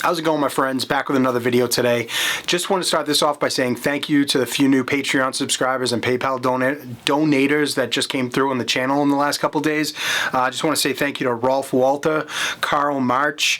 How's it going, my friends? Back with another video today. Just want to start this off by saying thank you to the few new Patreon subscribers and PayPal donators that just came through on the channel in the last couple days. I just want to say thank you to Rolf Walter, Carl March,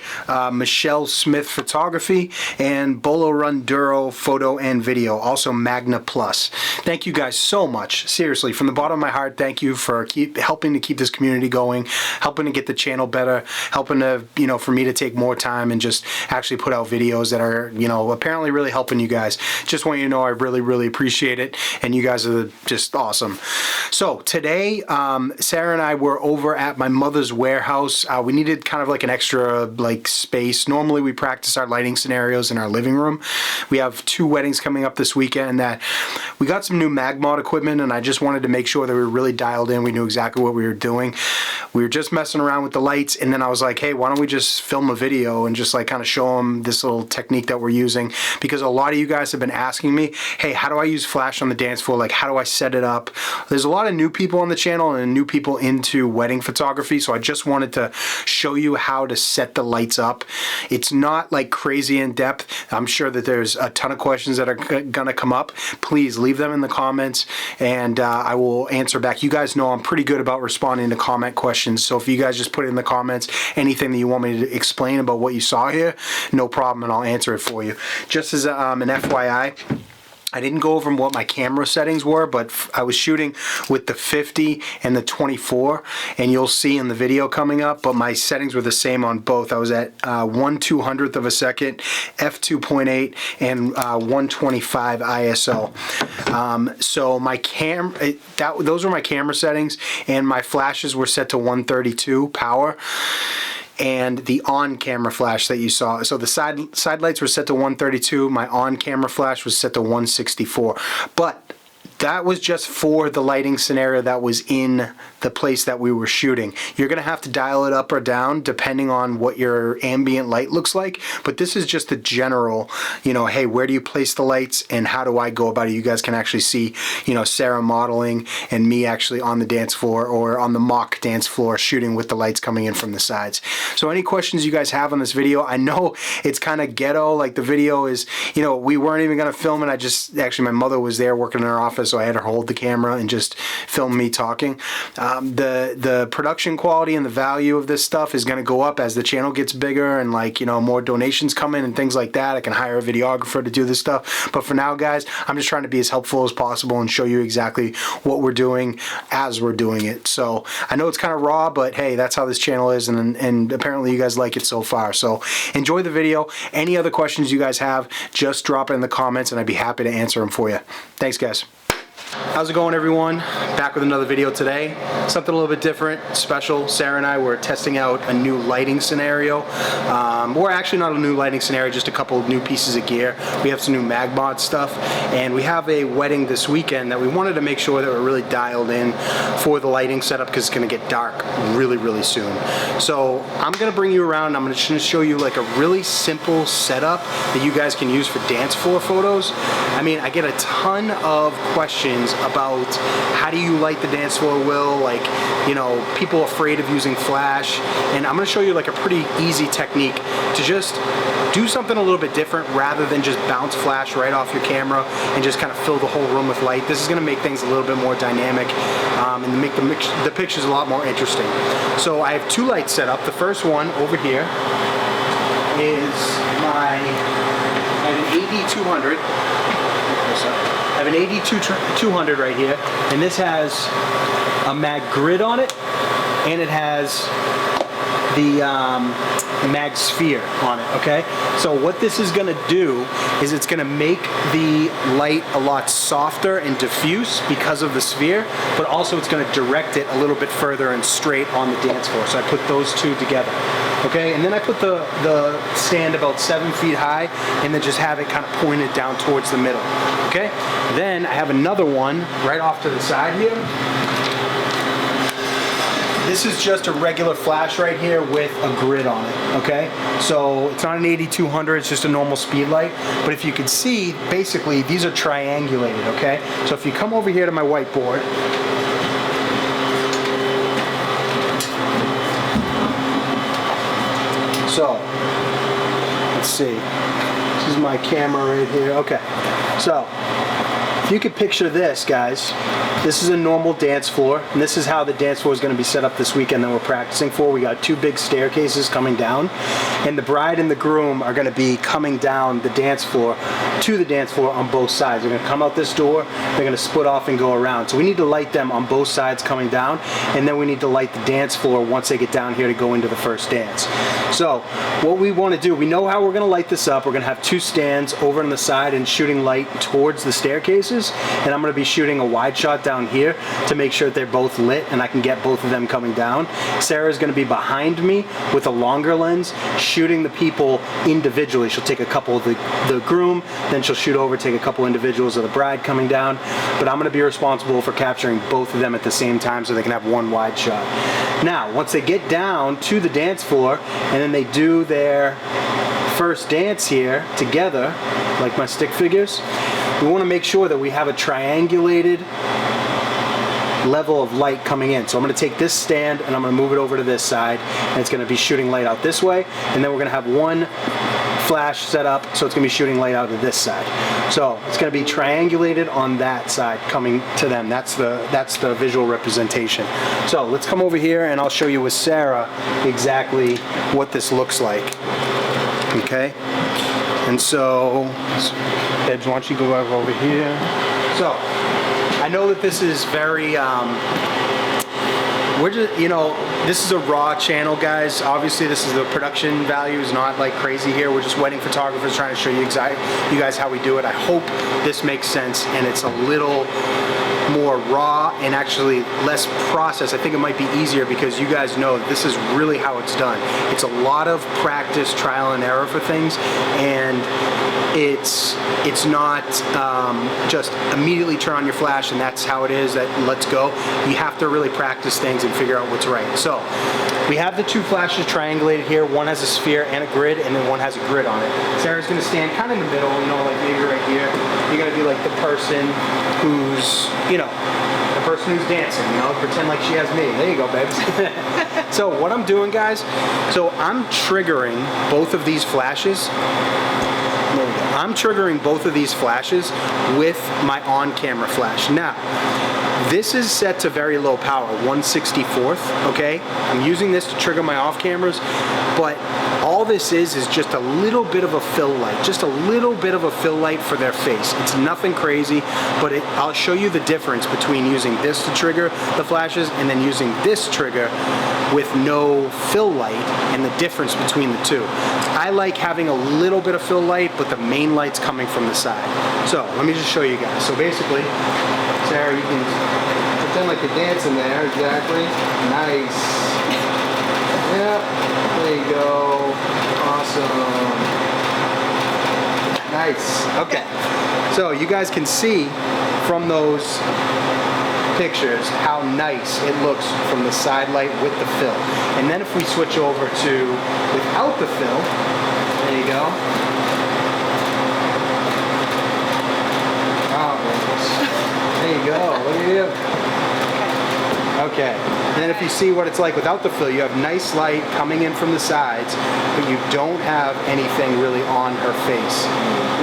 Michelle Smith Photography, and Bolo Runduro Photo and Video, also Magna Plus. Thank you guys so much. Seriously, from the bottom of my heart, thank you for helping to keep this community going, helping to get the channel better, helping to, for me to take more time and just actually put out videos that are, apparently really helping you guys. Just want you to know I really appreciate it, and you guys are just awesome. So today, Sarah and I were over at my mother's warehouse. We needed kind of like an extra space. Normally we practice our lighting scenarios in our living room. We have 2 weddings coming up this weekend that we got some new MagMod equipment, and I just wanted to make sure that we were really dialed in. We knew exactly what we were doing. We were just messing around with the lights, and then I was like, hey, why don't we just film a video and just kind of show them this little technique that we're using, because a lot of you guys have been asking me, hey, how do I use flash on the dance floor? How do I set it up? There's a lot of new people on the channel and new people into wedding photography, so I just wanted to show you how to set the lights up. It's not crazy in depth. I'm sure that there's a ton of questions that are gonna come up. Please leave them in the comments, and I will answer back. You guys know I'm pretty good about responding to comment questions, so if you guys just put it in the comments anything that you want me to explain about what you saw here, no problem, and I'll answer it for you. Just as an FYI, I didn't go over what my camera settings were, but I was shooting with the 50 and the 24, and you'll see in the video coming up, but my settings were the same on both. I was at 1/200th of a second, f2.8, and 125 ISO. So my those were my camera settings, and my flashes were set to 132 power. And the on-camera flash that you saw, so the side lights were set to 132, my on-camera flash was set to 164, but that was just for the lighting scenario that was in the place that we were shooting. You're gonna have to dial it up or down depending on what your ambient light looks like, but this is just the general, hey, where do you place the lights and how do I go about it? You guys can actually see, Sarah modeling and me actually on the dance floor or on the mock dance floor shooting with the lights coming in from the sides. So any questions you guys have on this video, I know it's kind of ghetto, the video is, we weren't even gonna film it. Actually my mother was there working in her office, so I had her hold the camera and just film me talking. The production quality and the value of this stuff is going to go up as the channel gets bigger and more donations come in and things like that. I can hire a videographer to do this stuff, but for now, guys, I'm just trying to be as helpful as possible and show you exactly what we're doing as we're doing it. So I know it's kind of raw, but hey, that's how this channel is, and apparently you guys like it so far. So enjoy the video. Any other questions you guys have, just drop it in the comments and I'd be happy to answer them for you. Thanks, guys. How's it going, everyone? Back with another video today. Something a little bit different, special. Sarah and I were testing out a new lighting scenario. Or actually not a new lighting scenario, just a couple of new pieces of gear. We have some new MagMod stuff, and we have a wedding this weekend that we wanted to make sure that we're really dialed in for the lighting setup, because it's going to get dark really soon. So I'm going to bring you around. I'm going to show you a really simple setup that you guys can use for dance floor photos. I mean, I get a ton of questions about how do you light the dance floor, Will, people afraid of using flash, and I'm going to show you a pretty easy technique to just do something a little bit different rather than just bounce flash right off your camera and just kind of fill the whole room with light. This is going to make things a little bit more dynamic and make the pictures a lot more interesting. So I have 2 lights set up. The first one over here is I have an AD200. I have an AD200 right here, and this has a mag grid on it, and it has the mag sphere on it, okay? So what this is gonna do is it's gonna make the light a lot softer and diffuse because of the sphere, but also it's gonna direct it a little bit further and straight on the dance floor. So I put those 2 together, okay? And then I put the stand about 7 feet high, and then just have it kind of pointed down towards the middle, okay? Then I have another one right off to the side here. This is just a regular flash right here with a grid on it, okay? So it's not an AD200, it's just a normal speed light. But if you can see, basically these are triangulated, okay? So if you come over here to my whiteboard, so let's see. This is my camera right here. Okay, so if you could picture this, guys, this is a normal dance floor, and this is how the dance floor is going to be set up this weekend that we're practicing for. We got 2 big staircases coming down, and the bride and the groom are going to be coming down the dance floor to the dance floor on both sides. They're going to come out this door, they're going to split off and go around. So we need to light them on both sides coming down, and then we need to light the dance floor once they get down here to go into the first dance. So what we want to do, we know how we're going to light this up. We're going to have 2 stands over on the side and shooting light towards the staircases, and I'm going to be shooting a wide shot down here to make sure that they're both lit and I can get both of them coming down. Sarah's going to be behind me with a longer lens shooting the people individually. She'll take a couple of the groom, then she'll shoot over, take a couple individuals of the bride coming down, but I'm going to be responsible for capturing both of them at the same time so they can have one wide shot. Now once they get down to the dance floor and then they do their first dance here together, like my stick figures, we want to make sure that we have a triangulated level of light coming in. So I'm going to take this stand and I'm going to move it over to this side, and it's going to be shooting light out this way, and then we're going to have one flash set up so it's going to be shooting light out to this side. So it's going to be triangulated on that side coming to them. That's the visual representation. So let's come over here and I'll show you with Sarah exactly what this looks like. Okay, and so Debs, why don't you go over here. So I know that this is very we're just, you know, this is a raw channel, guys. Obviously this is the production value is not like crazy here. We're just wedding photographers trying to show you guys how we do it. I hope this makes sense and it's a little more raw and actually less processed. I think it might be easier because you guys know this is really how it's done. It's a lot of practice, trial and error for things, and it's not just immediately turn on your flash and that's how it is, that let's go. You have to really practice things and figure out what's right. So we have the 2 flashes triangulated here. One has a sphere and a grid, and then one has a grid on it. Sarah's going to stand kind of in the middle, you know, like maybe right here. You're going to be like the person who's, you know, the person who's dancing, you know, pretend like she has me. There you go, babes. So what I'm doing, guys, so I'm triggering both of these flashes. I'm triggering both of these flashes with my on-camera flash. Now, this is set to very low power, 1/64th, okay? I'm using this to trigger my off cameras, but all this is just a little bit of a fill light, just a little bit of a fill light for their face. It's nothing crazy, but I'll show you the difference between using this to trigger the flashes and then using this trigger with no fill light and the difference between the two. I like having a little bit of fill light, but the main light's coming from the side. So let me just show you guys. So basically, Sarah, you can pretend like you're dancing there, exactly. Nice. Yep, there you go. Awesome. Nice. Okay. So you guys can see from those pictures how nice it looks from the side light with the fill. And then if we switch over to without the fill, there you go. Oh, goodness. There you go. Look at you. Okay, and then if you see what it's like without the fill, you have nice light coming in from the sides, but you don't have anything really on her face,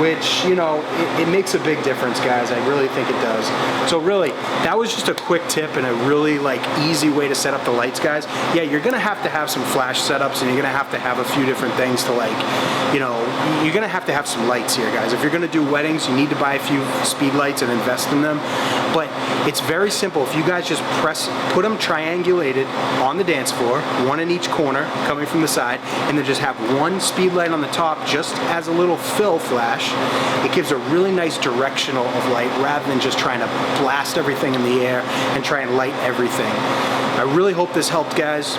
which, you know, it makes a big difference, guys. I really think it does. So really, that was just a quick tip and a really like easy way to set up the lights, guys. Yeah, you're gonna have some flash setups, and you're gonna have a few different things to, like, you know, you're gonna have some lights here, guys. If you're gonna do weddings, you need to buy a few speed lights and invest in them. But it's very simple. If you guys just put them triangulated on the dance floor, one in each corner coming from the side, and then just have one speed light on the top just as a little fill flash, it gives a really nice directional of light rather than just trying to blast everything in the air and try and light everything. I really hope this helped, guys.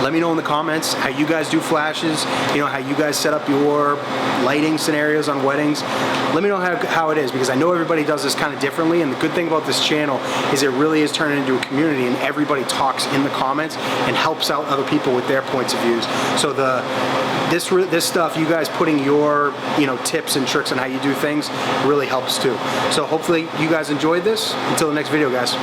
Let me know in the comments how you guys do flashes, you know, how you guys set up your lighting scenarios on weddings. Let me know how it is, because I know everybody does this kind of differently, and the good thing about this channel is it really is turning into a community, and everybody talks in the comments and helps out other people with their points of views. So this stuff, you guys putting your, you know, tips and tricks on how you do things really helps too. So hopefully you guys enjoyed this. Until the next video, guys.